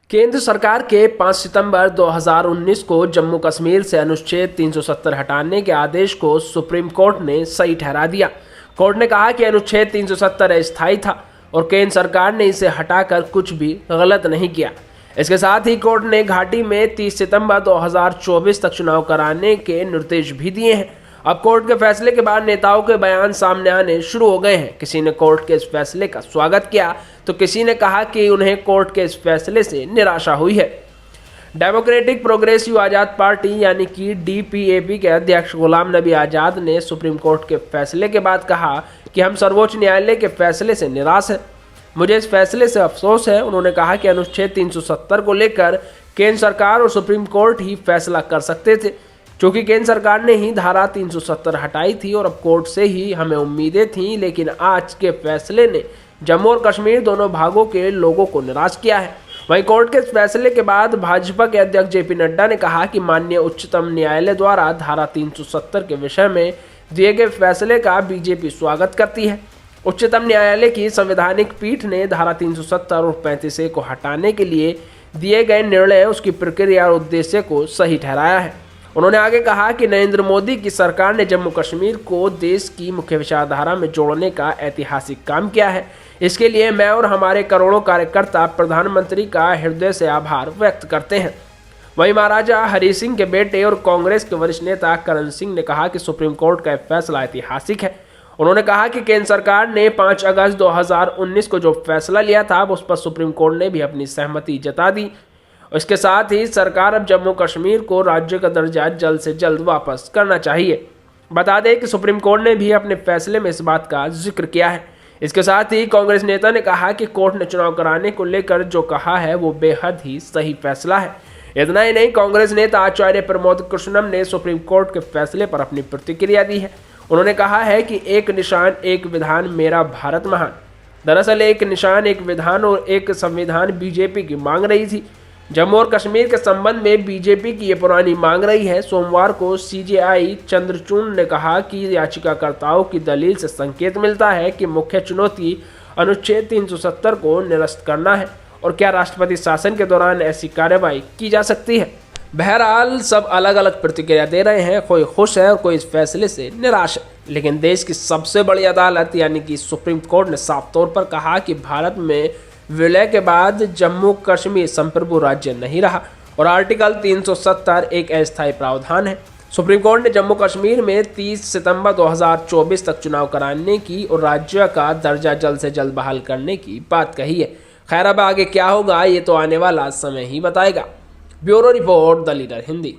केंद्र सरकार के 5 सितंबर 2019 को जम्मू कश्मीर से अनुच्छेद 370 हटाने के आदेश को सुप्रीम कोर्ट ने सही ठहरा दिया। कोर्ट ने कहा कि अनुच्छेद 370 अस्थायी था और केंद्र सरकार ने इसे हटाकर कुछ भी गलत नहीं किया। इसके साथ ही कोर्ट ने घाटी में 30 सितंबर 2024 तक चुनाव कराने के निर्देश भी दिए हैं। अब कोर्ट के फैसले के बाद नेताओं के बयान सामने आने शुरू हो गए हैं। किसी ने कोर्ट के इस फैसले का स्वागत किया तो किसी ने कहा कि उन्हें कोर्ट के इस फैसले से निराशा हुई है। डेमोक्रेटिक प्रोग्रेसिव आज़ाद पार्टी यानी कि डीपीएपी के अध्यक्ष गुलाम नबी आज़ाद ने सुप्रीम कोर्ट के फैसले के बाद कहा कि हम सर्वोच्च न्यायालय के फैसले से निराश हैं। मुझे इस फैसले से अफसोस है। उन्होंने कहा कि अनुच्छेद 370 को लेकर केंद्र सरकार और सुप्रीम कोर्ट ही फैसला कर सकते थे, क्योंकि केंद्र सरकार ने ही धारा 370 हटाई थी और अब कोर्ट से ही हमें उम्मीदें थीं। लेकिन आज के फैसले ने जम्मू और कश्मीर दोनों भागों के लोगों को निराश किया है। वहीं कोर्ट के इस फैसले के बाद भाजपा के अध्यक्ष जेपी नड्डा ने कहा कि माननीय उच्चतम न्यायालय द्वारा धारा 370 के विषय में दिए गए फैसले का बीजेपी स्वागत करती है। उच्चतम न्यायालय की संवैधानिक पीठ ने धारा 370 और 35A को हटाने के लिए दिए गए निर्णय, उसकी प्रक्रिया और उद्देश्य को सही ठहराया है। उन्होंने आगे कहा कि नरेंद्र मोदी की सरकार ने जम्मू कश्मीर को देश की मुख्य विचारधारा में जोड़ने का ऐतिहासिक काम किया है। इसके लिए मैं और हमारे करोड़ों कार्यकर्ता प्रधानमंत्री का हृदय से आभार व्यक्त करते हैं। वहीं महाराजा हरि सिंह के बेटे और कांग्रेस के वरिष्ठ नेता करण सिंह ने कहा कि सुप्रीम कोर्ट का फैसला ऐतिहासिक है। उन्होंने कहा कि केंद्र सरकार ने 5 अगस्त 2019 को जो फैसला लिया था उस पर सुप्रीम कोर्ट ने भी अपनी सहमति जता दी। इसके साथ ही सरकार अब जम्मू कश्मीर को राज्य का दर्जा जल्द से जल्द वापस करना चाहिए। बता दें कि सुप्रीम कोर्ट ने भी अपने फैसले में इस बात का जिक्र किया है। इसके साथ ही कांग्रेस नेता ने कहा कि कोर्ट ने चुनाव कराने को लेकर जो कहा है वो बेहद ही सही फैसला है। इतना ही नहीं, कांग्रेस नेता आचार्य प्रमोद कृष्णम ने सुप्रीम कोर्ट के फैसले पर अपनी प्रतिक्रिया दी है। उन्होंने कहा है कि एक निशान एक विधान, मेरा भारत महान। दरअसल एक निशान एक विधान और एक संविधान बीजेपी की मांग रही थी। जम्मू और कश्मीर के संबंध में बीजेपी की ये पुरानी मांग रही है। सोमवार को सीजेआई चंद्रचूड़ ने कहा कि याचिकाकर्ताओं की दलील से संकेत मिलता है कि मुख्य चुनौती अनुच्छेद 370 को निरस्त करना है और क्या राष्ट्रपति शासन के दौरान ऐसी कार्रवाई की जा सकती है। बहरहाल सब अलग अलग प्रतिक्रिया दे रहे हैं। कोई खुश है और कोई इस फैसले से निराश है। लेकिन देश की सबसे बड़ी अदालत यानी कि सुप्रीम कोर्ट ने साफ तौर पर कहा कि भारत में विलय के बाद जम्मू कश्मीर संप्रभु राज्य नहीं रहा और आर्टिकल 370 एक अस्थायी प्रावधान है। सुप्रीम कोर्ट ने जम्मू कश्मीर में 30 सितंबर 2024 तक चुनाव कराने की और राज्य का दर्जा जल्द से जल्द बहाल करने की बात कही है। खैर अब आगे क्या होगा ये तो आने वाला समय ही बताएगा। Bureau report, the leader Hindi.